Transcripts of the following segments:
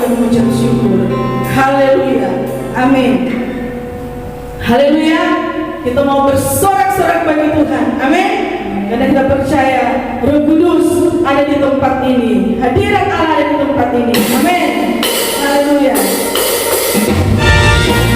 yang mengucap syukur. Haleluya. Amin. Haleluya. Kita mau bersorak-sorak bagi Tuhan. Amin. Karena kita percaya Roh Kudus ada di tempat ini. Hadirat Allah ada di tempat ini. Amin. Haleluya. Di tempat ini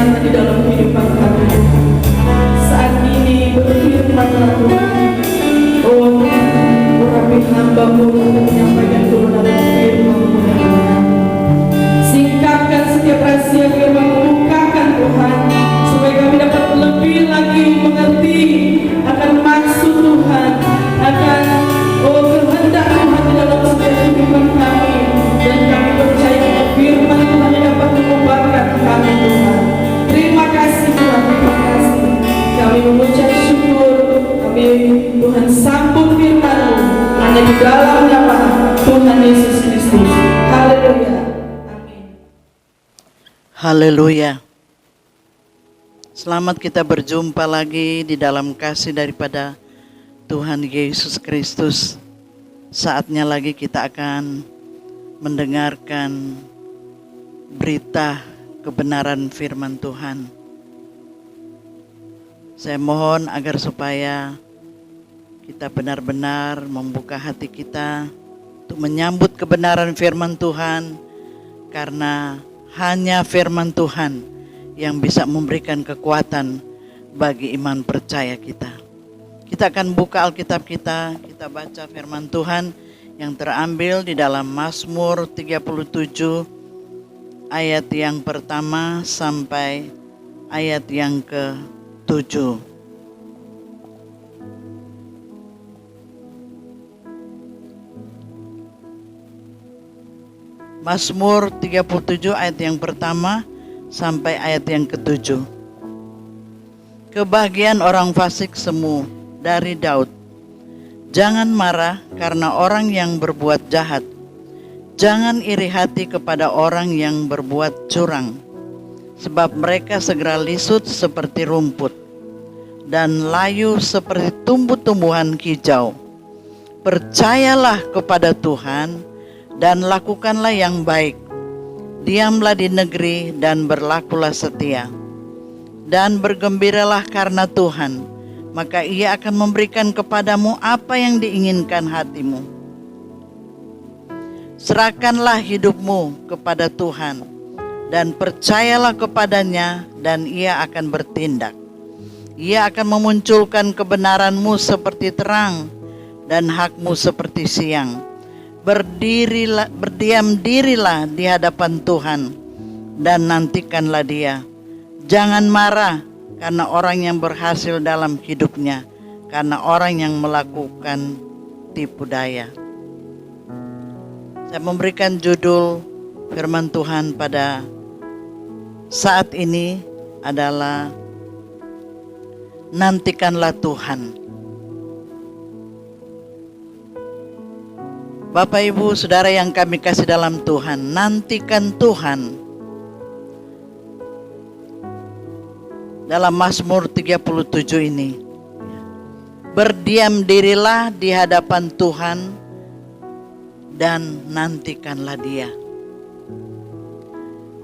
nyata di dalam kehidupan kami. Saat ini berfirman-Lah Tuhan, oh urapi hamba-Mu untuk menyampaikan kebenaran firman-Mu ya Tuhan. Singkapkan setiap rahasia firman-Mu, bukakan Tuhan, supaya kami dapat lebih lagi mengerti akan maksud Tuhan, akan kehendak Tuhan di dalam setiap kehidupan kami. Dan kami percaya firman Tuhan yang dapat mengubahkan kami Tuhan. Terima kasih Tuhan, terima kasih. Kami mengucap syukur, kami Tuhan sambut firman-Mu hanya di dalam nama Tuhan Yesus Kristus. Haleluya. Amin. Haleluya. Selamat kita berjumpa lagi di dalam kasih daripada Tuhan Yesus Kristus. Saatnya lagi kita akan mendengarkan berita kebenaran firman Tuhan. Saya mohon agar supaya kita benar-benar membuka hati kita untuk menyambut kebenaran firman Tuhan, karena hanya firman Tuhan yang bisa memberikan kekuatan bagi iman percaya kita. Kita akan buka Alkitab kita baca firman Tuhan yang terambil di dalam Mazmur 37 ayat yang pertama sampai ayat yang ke-7. Mazmur 37 ayat yang pertama sampai ayat yang ke-7. Kebahagiaan orang fasik semu dari Daud. Jangan marah karena orang yang berbuat jahat. Jangan iri hati kepada orang yang berbuat curang. Sebab mereka segera lisut seperti rumput dan layu seperti tumbuh-tumbuhan hijau. Percayalah kepada Tuhan dan lakukanlah yang baik. Diamlah di negeri dan berlakulah setia. Dan bergembiralah karena Tuhan, maka Ia akan memberikan kepadamu apa yang diinginkan hatimu. Serahkanlah hidupmu kepada Tuhan dan percayalah kepadanya, dan Ia akan bertindak. Ia akan memunculkan kebenaranmu seperti terang dan hakmu seperti siang. Berdiam dirilah di hadapan Tuhan dan nantikanlah Dia. Jangan marah karena orang yang berhasil dalam hidupnya, karena orang yang melakukan tipu daya. Saya memberikan judul firman Tuhan pada saat ini adalah nantikanlah Tuhan. Bapak Ibu Saudara yang kami kasih dalam Tuhan, nantikan Tuhan. Dalam Mazmur 37 ini, berdiam dirilah di hadapan Tuhan dan nantikanlah Dia.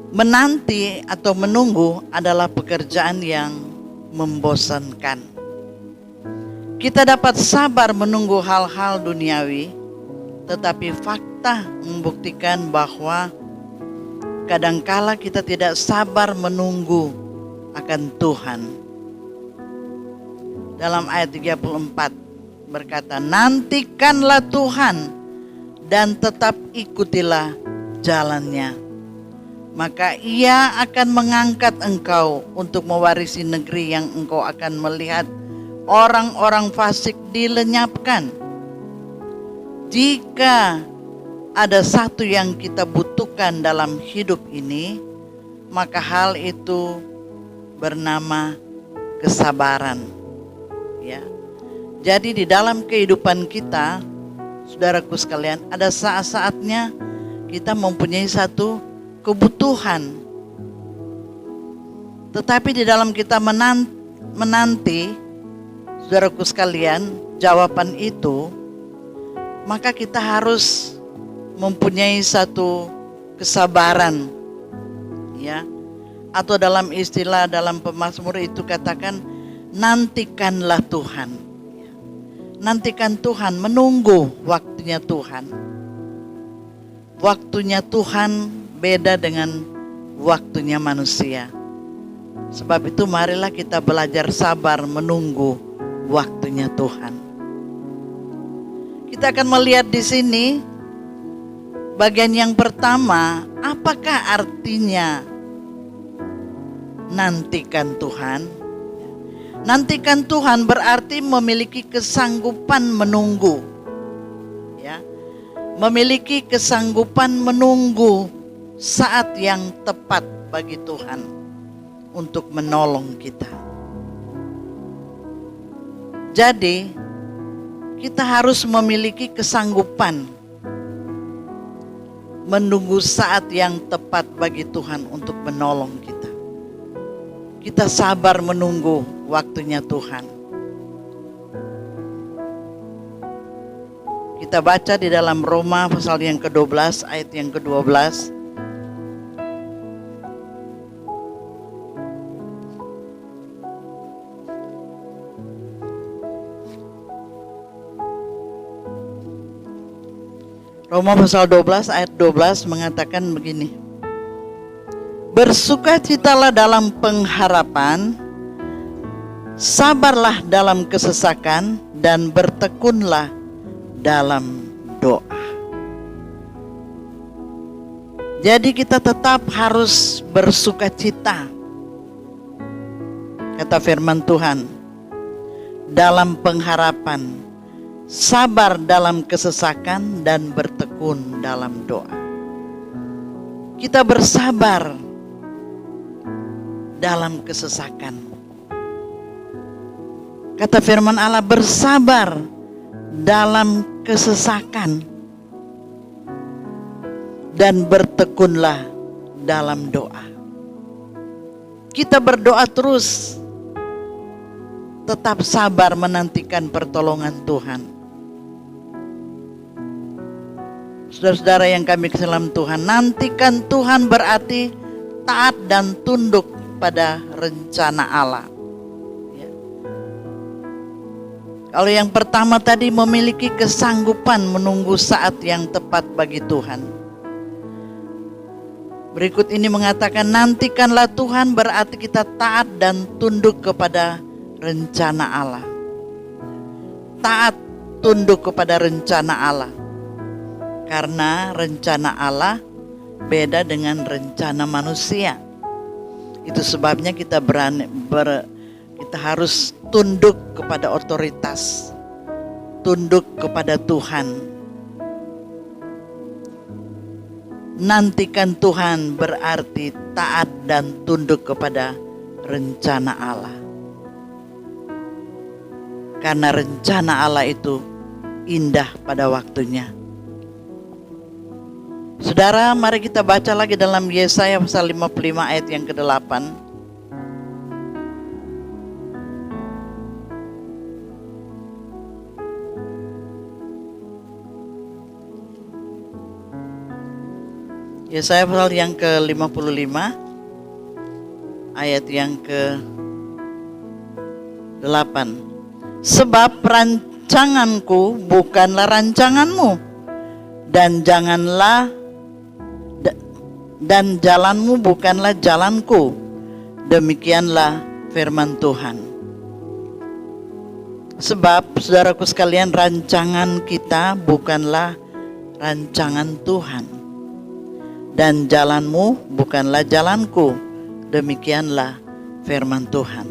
Menanti atau menunggu adalah pekerjaan yang membosankan. Kita dapat sabar menunggu hal-hal duniawi, tetapi fakta membuktikan bahwa kadangkala kita tidak sabar menunggu akan Tuhan. Dalam ayat 34 berkata, nantikanlah Tuhan dan tetap ikutilah jalannya, maka Ia akan mengangkat engkau untuk mewarisi negeri yang engkau akan melihat orang-orang fasik dilenyapkan. Jika ada satu yang kita butuhkan dalam hidup ini, maka hal itu bernama kesabaran. Ya. Jadi di dalam kehidupan kita, saudaraku sekalian, ada saat-saatnya kita mempunyai satu kebutuhan. Tetapi di dalam kita menanti, saudaraku sekalian, jawaban itu, maka kita harus mempunyai satu kesabaran. Ya. Atau dalam istilah dalam pemazmur itu katakan, nantikanlah Tuhan. Nantikan Tuhan, menunggu waktunya Tuhan. Waktunya Tuhan beda dengan waktunya manusia. Sebab itu marilah kita belajar sabar menunggu waktunya Tuhan. Kita akan melihat di sini bagian yang pertama, apakah artinya nantikan Tuhan? Nantikan Tuhan berarti memiliki kesanggupan menunggu. Ya. Memiliki kesanggupan menunggu saat yang tepat bagi Tuhan untuk menolong kita. Jadi, kita harus memiliki kesanggupan menunggu saat yang tepat bagi Tuhan untuk menolong kita. Kita sabar menunggu waktunya Tuhan. Kita baca di dalam Roma pasal yang ke-12 ayat yang ke-12. Roma pasal 12 ayat 12 mengatakan begini. Bersukacitalah dalam pengharapan, sabarlah dalam kesesakan, dan bertekunlah dalam doa. Jadi kita tetap harus bersukacita. Kata firman Tuhan, dalam pengharapan, sabar dalam kesesakan, dan bertekun dalam doa. Kita bersabar dalam kesesakan. Kata firman Allah, bersabar dalam kesesakan dan bertekunlah dalam doa. Kita berdoa terus, tetap sabar menantikan pertolongan Tuhan. Saudara-saudara yang kami kasih dalam Tuhan, nantikan Tuhan berarti taat dan tunduk pada rencana Allah. Ya. Kalau yang pertama tadi memiliki kesanggupan menunggu saat yang tepat bagi Tuhan. Berikut ini mengatakan nantikanlah Tuhan berarti kita taat dan tunduk kepada rencana Allah. Taat tunduk kepada rencana Allah. Karena rencana Allah beda dengan rencana manusia. Itu sebabnya kita kita harus tunduk kepada otoritas, tunduk kepada Tuhan. Nantikan Tuhan berarti taat dan tunduk kepada rencana Allah. Karena rencana Allah itu indah pada waktunya. Saudara, mari kita baca lagi dalam Yesaya pasal 55 ayat yang ke-8. Yesaya pasal yang ke-55 ayat yang ke-8. Sebab rancanganku bukanlah rancanganmu, dan jalanmu bukanlah jalanku. Demikianlah firman Tuhan. Sebab saudaraku sekalian, rancangan kita bukanlah rancangan Tuhan, dan jalanmu bukanlah jalanku. Demikianlah firman Tuhan.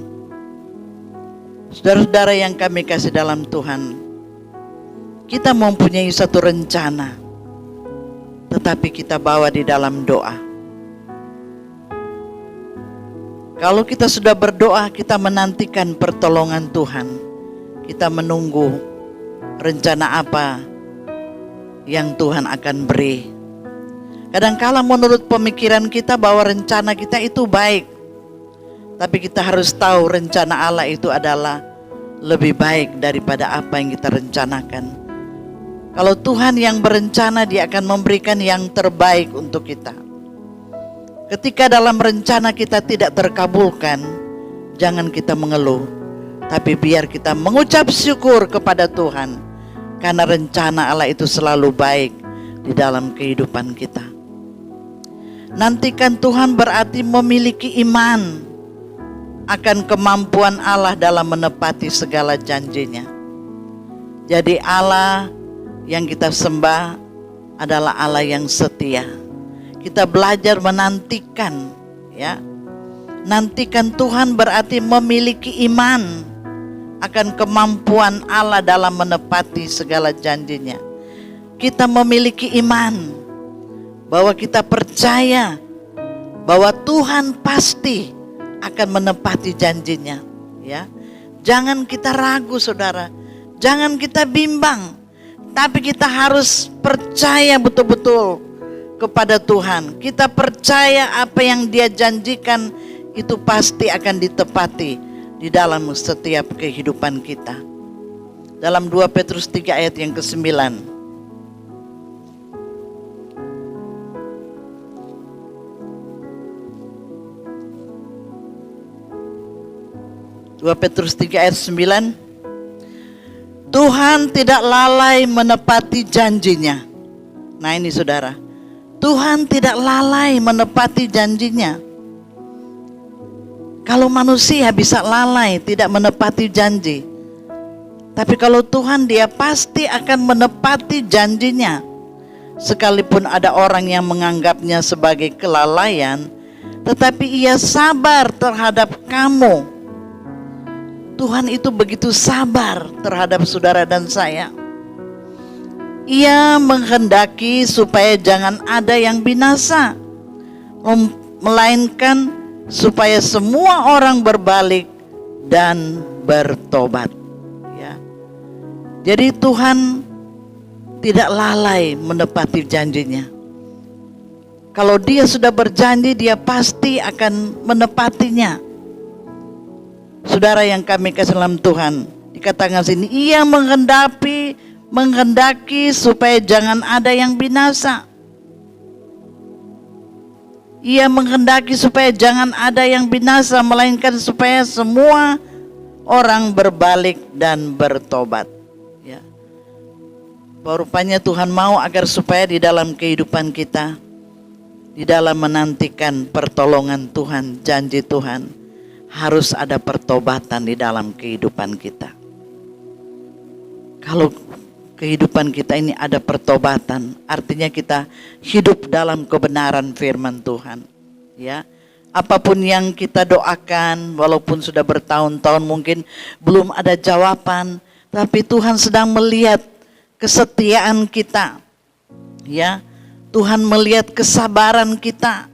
Saudara-saudara yang kami kasih dalam Tuhan, kita mempunyai satu rencana, tetapi kita bawa di dalam doa. Kalau kita sudah berdoa, kita menantikan pertolongan Tuhan. Kita menunggu rencana apa yang Tuhan akan beri. Kadangkala menurut pemikiran kita bahwa rencana kita itu baik, tapi kita harus tahu rencana Allah itu adalah lebih baik daripada apa yang kita rencanakan. Kalau Tuhan yang berencana, Dia akan memberikan yang terbaik untuk kita. Ketika dalam rencana kita tidak terkabulkan, jangan kita mengeluh, tapi biar kita mengucap syukur kepada Tuhan, karena rencana Allah itu selalu baik di dalam kehidupan kita. Nantikan Tuhan berarti memiliki iman akan kemampuan Allah dalam menepati segala janjinya. Jadi Allah yang kita sembah adalah Allah yang setia. Kita belajar menantikan, ya. Nantikan Tuhan berarti memiliki iman akan kemampuan Allah dalam menepati segala janjinya. Kita memiliki iman bahwa kita percaya bahwa Tuhan pasti akan menepati janjinya, ya. Jangan kita ragu, saudara. Jangan kita bimbang. Tapi kita harus percaya betul-betul kepada Tuhan. Kita percaya apa yang Dia janjikan itu pasti akan ditepati di dalam setiap kehidupan kita. Dalam 2 Petrus 3 ayat yang ke-9. 2 Petrus 3 ayat 9. Tuhan tidak lalai menepati janjinya. Nah ini saudara, Tuhan tidak lalai menepati janjinya. Kalau manusia bisa lalai tidak menepati janji, tapi kalau Tuhan, Dia pasti akan menepati janjinya. Sekalipun ada orang yang menganggapnya sebagai kelalaian, tetapi Ia sabar terhadap kamu. Tuhan itu begitu sabar terhadap saudara dan saya. Ia menghendaki supaya jangan ada yang binasa, melainkan supaya semua orang berbalik dan bertobat. Ya. Jadi Tuhan tidak lalai menepati janjinya. Kalau Dia sudah berjanji, Dia pasti akan menepatinya. Saudara yang kami kasih dalam Tuhan, dikatakan sini, Ia menghendaki supaya jangan ada yang binasa. Ia menghendaki supaya jangan ada yang binasa, melainkan supaya semua orang berbalik dan bertobat. Ya. Rupanya Tuhan mau agar supaya di dalam kehidupan kita, di dalam menantikan pertolongan Tuhan, janji Tuhan, harus ada pertobatan di dalam kehidupan kita. Kalau kehidupan kita ini ada pertobatan, artinya kita hidup dalam kebenaran firman Tuhan. Ya, apapun yang kita doakan, walaupun sudah bertahun-tahun mungkin belum ada jawaban, tapi Tuhan sedang melihat kesetiaan kita. Ya, Tuhan melihat kesabaran kita.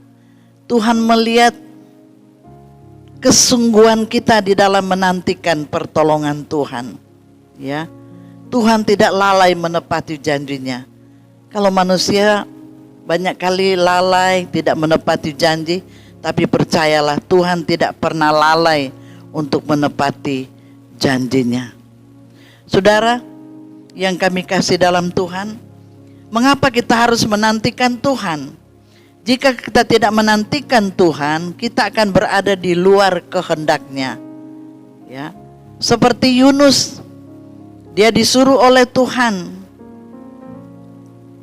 Tuhan melihat kesungguhan kita di dalam menantikan pertolongan Tuhan. Ya, Tuhan tidak lalai menepati janjinya. Kalau manusia banyak kali lalai tidak menepati janji, tapi percayalah Tuhan tidak pernah lalai untuk menepati janjinya. Saudara yang kami kasih dalam Tuhan, mengapa kita harus menantikan Tuhan? Jika kita tidak menantikan Tuhan, kita akan berada di luar kehendak-Nya. Ya, seperti Yunus, dia disuruh oleh Tuhan,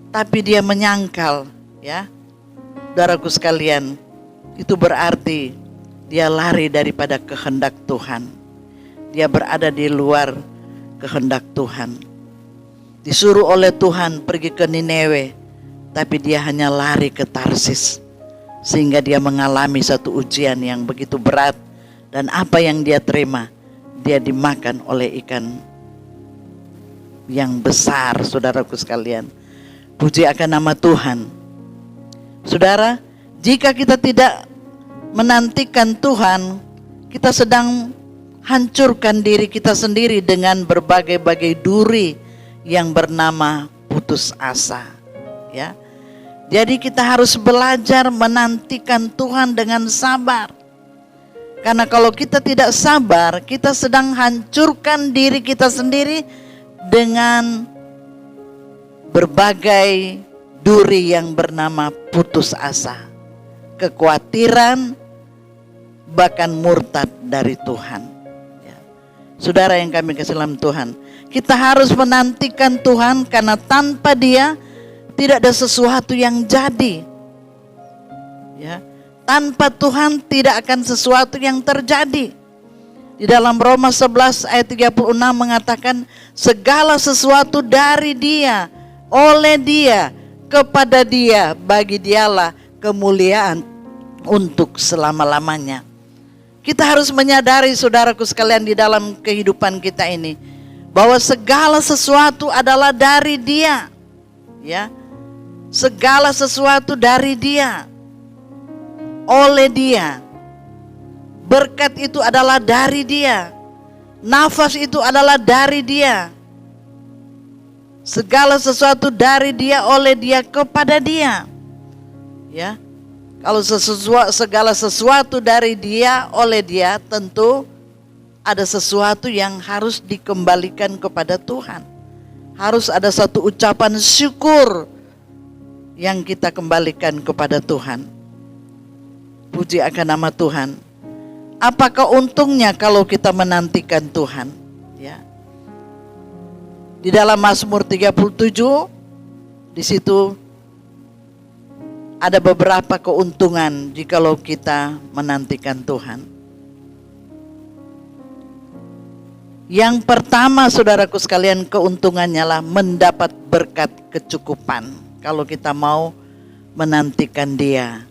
tapi dia menyangkal. Ya, saudaraku sekalian, itu berarti dia lari daripada kehendak Tuhan. Dia berada di luar kehendak Tuhan. Disuruh oleh Tuhan pergi ke Niniwe, tapi dia hanya lari ke Tarsis, sehingga dia mengalami satu ujian yang begitu berat. Dan apa yang dia terima, dia dimakan oleh ikan yang besar, saudaraku sekalian. Puji akan nama Tuhan. Saudara, jika kita tidak menantikan Tuhan, kita sedang hancurkan diri kita sendiri dengan berbagai-bagai duri yang bernama putus asa. Ya, jadi kita harus belajar menantikan Tuhan dengan sabar. Karena kalau kita tidak sabar, kita sedang hancurkan diri kita sendiri dengan berbagai duri yang bernama putus asa, kekhawatiran, bahkan murtad dari Tuhan. Ya. Saudara yang kami kasih dalam Tuhan, kita harus menantikan Tuhan, karena tanpa Dia tidak ada sesuatu yang jadi. Ya, tanpa Tuhan tidak akan sesuatu yang terjadi. Di dalam Roma 11 ayat 36 mengatakan segala sesuatu dari Dia, oleh Dia, kepada Dia, bagi Dialah kemuliaan untuk selama-lamanya. Kita harus menyadari saudaraku sekalian di dalam kehidupan kita ini bahwa segala sesuatu adalah dari Dia. Ya. Segala sesuatu dari Dia. Oleh Dia. Berkat itu adalah dari Dia. Nafas itu adalah dari Dia. Segala sesuatu dari Dia, oleh Dia, kepada Dia. Ya. Kalau segala sesuatu dari Dia, oleh Dia, tentu ada sesuatu yang harus dikembalikan kepada Tuhan. Harus ada satu ucapan syukur yang kita kembalikan kepada Tuhan. Puji akan nama Tuhan. Apakah untungnya kalau kita menantikan Tuhan? Ya. Di dalam Mazmur 37, di situ ada beberapa keuntungan jikalau kita menantikan Tuhan. Yang pertama saudaraku sekalian, keuntungannya lah mendapat berkat kecukupan. Kalau kita mau menantikan Dia.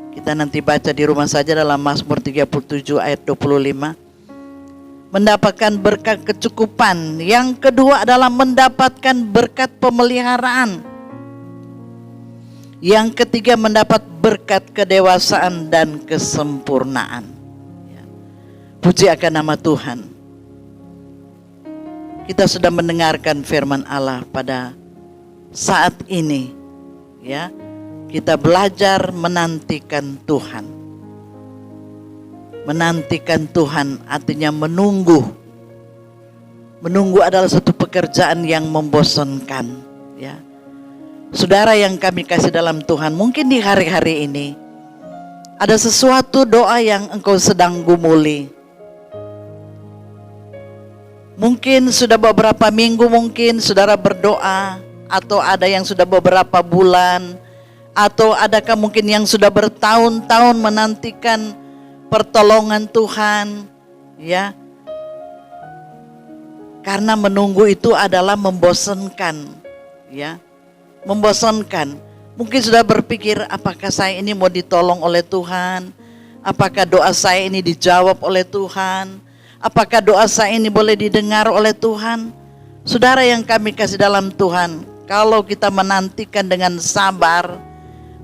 Kita nanti baca di rumah saja dalam Mazmur 37 ayat 25. Mendapatkan berkat kecukupan. Yang kedua adalah mendapatkan berkat pemeliharaan. Yang ketiga mendapat berkat kedewasaan dan kesempurnaan. Ya. Puji akan nama Tuhan. Kita sudah mendengarkan firman Allah pada saat ini. Ya, kita belajar menantikan Tuhan. Menantikan Tuhan artinya menunggu. Menunggu adalah satu pekerjaan yang membosankan. Ya. Saudara yang kami kasih dalam Tuhan, mungkin di hari-hari ini ada sesuatu doa yang engkau sedang gumuli. Mungkin sudah beberapa minggu mungkin saudara berdoa, atau ada yang sudah beberapa bulan, atau adakah mungkin yang sudah bertahun-tahun menantikan pertolongan Tuhan, ya. Karena menunggu itu adalah membosankan, ya. Membosankan. Mungkin sudah berpikir, apakah saya ini mau ditolong oleh Tuhan? Apakah doa saya ini dijawab oleh Tuhan? Apakah doa saya ini boleh didengar oleh Tuhan? Saudara yang kami kasih dalam Tuhan, kalau kita menantikan dengan sabar,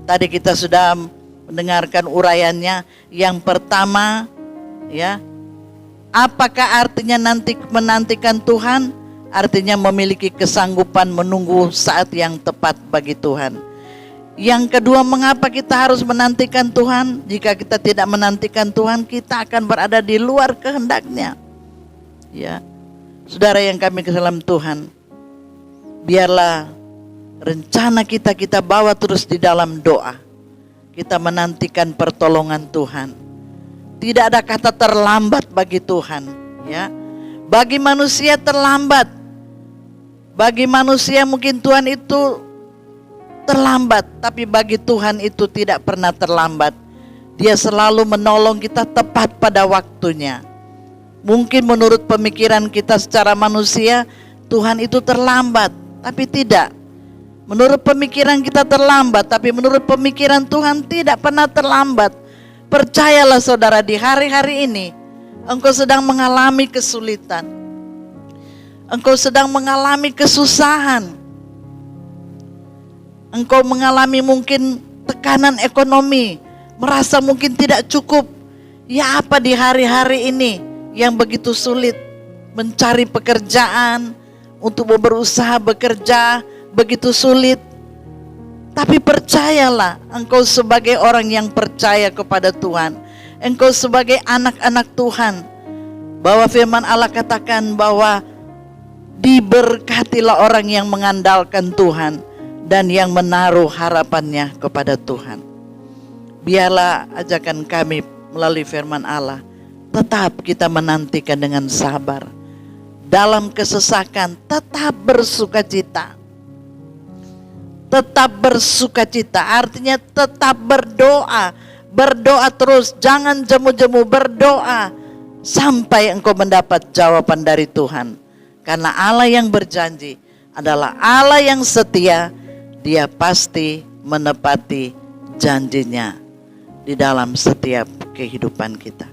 tadi kita sudah mendengarkan uraiannya. Yang pertama, ya, apakah artinya menantikan Tuhan? Artinya memiliki kesanggupan menunggu saat yang tepat bagi Tuhan. Yang kedua, mengapa kita harus menantikan Tuhan? Jika kita tidak menantikan Tuhan, kita akan berada di luar kehendak-Nya. Ya, saudara yang kami kasih dalam Tuhan, biarlah rencana kita bawa terus di dalam doa. Kita menantikan pertolongan Tuhan. Tidak ada kata terlambat bagi Tuhan. Ya, bagi manusia terlambat. Bagi manusia mungkin Tuhan itu terlambat, tapi bagi Tuhan itu tidak pernah terlambat. Dia selalu menolong kita tepat pada waktunya. Mungkin menurut pemikiran kita secara manusia, Tuhan itu terlambat, tapi tidak. Menurut pemikiran kita terlambat, tapi menurut pemikiran Tuhan tidak pernah terlambat. Percayalah saudara, di hari-hari ini engkau sedang mengalami kesulitan. Engkau sedang mengalami kesusahan. Engkau mengalami mungkin tekanan ekonomi, merasa mungkin tidak cukup. Ya, apa di hari-hari ini yang begitu sulit mencari pekerjaan, untuk berusaha bekerja begitu sulit. Tapi percayalah, engkau sebagai orang yang percaya kepada Tuhan, engkau sebagai anak-anak Tuhan, bahwa firman Allah katakan bahwa diberkatilah orang yang mengandalkan Tuhan dan yang menaruh harapannya kepada Tuhan. Biarlah ajakan kami melalui firman Allah, tetap kita menantikan dengan sabar. Dalam kesesakan tetap bersukacita. Tetap bersukacita artinya tetap berdoa. Berdoa terus, jangan jemu-jemu, berdoa. sampai engkau mendapat jawaban dari Tuhan. Karena Allah yang berjanji adalah Allah yang setia, Dia pasti menepati janjinya di dalam setiap kehidupan kita.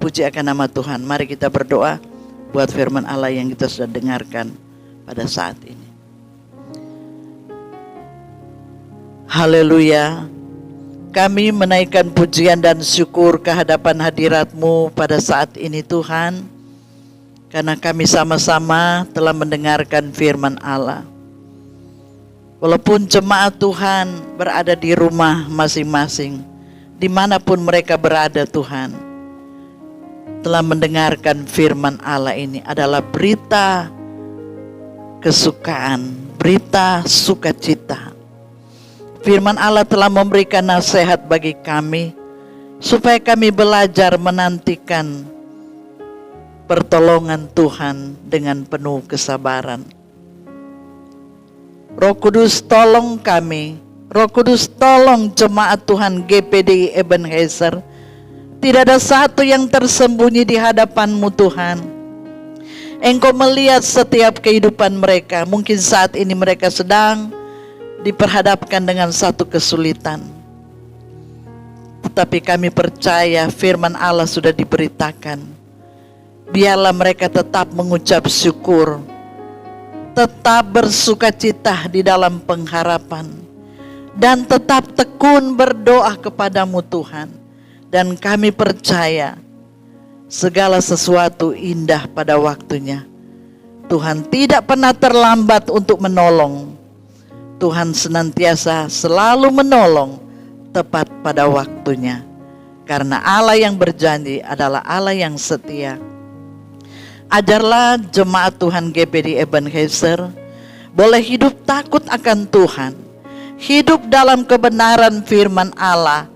Puji akan nama Tuhan. Mari kita berdoa buat firman Allah yang kita sudah dengarkan pada saat ini. Haleluya. Kami menaikkan pujian dan syukur ke hadapan hadirat-Mu pada saat ini Tuhan. Karena kami sama-sama telah mendengarkan firman Allah. Walaupun jemaat Tuhan berada di rumah masing-masing, dimanapun mereka berada Tuhan, telah mendengarkan firman Allah ini adalah berita kesukaan, berita sukacita. Firman Allah telah memberikan nasihat bagi kami supaya kami belajar menantikan pertolongan Tuhan dengan penuh kesabaran. Roh Kudus tolong kami, Roh Kudus tolong jemaat Tuhan GPDI Ebenezer. Tidak ada satu yang tersembunyi di hadapan-Mu Tuhan. Engkau melihat setiap kehidupan mereka. Mungkin saat ini mereka sedang diperhadapkan dengan satu kesulitan. Tetapi kami percaya firman Allah sudah diberitakan. Biarlah mereka tetap mengucap syukur, tetap bersukacita di dalam pengharapan, dan tetap tekun berdoa kepadamu Tuhan. Dan kami percaya segala sesuatu indah pada waktunya. Tuhan tidak pernah terlambat untuk menolong. Tuhan senantiasa selalu menolong tepat pada waktunya. Karena Allah yang berjanji adalah Allah yang setia. Ajarlah jemaat Tuhan GPDI Ebenezer boleh hidup takut akan Tuhan, hidup dalam kebenaran firman Allah,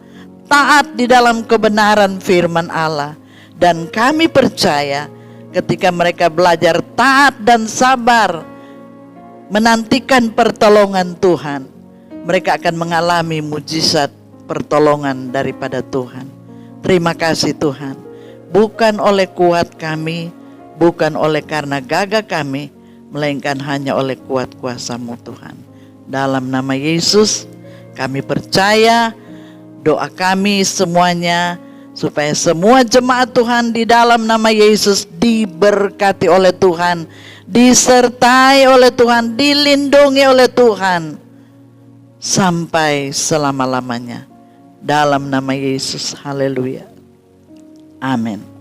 taat di dalam kebenaran firman Allah. Dan kami percaya ketika mereka belajar taat dan sabar menantikan pertolongan Tuhan, mereka akan mengalami mujizat pertolongan daripada Tuhan. Terima kasih Tuhan. Bukan oleh kuat kami, bukan oleh karena gagah kami, melainkan hanya oleh kuat kuasa-Mu Tuhan. Dalam nama Yesus kami percaya, doa kami semuanya supaya semua jemaat Tuhan di dalam nama Yesus diberkati oleh Tuhan, disertai oleh Tuhan, dilindungi oleh Tuhan sampai selama-lamanya. Dalam nama Yesus, haleluya. Amin.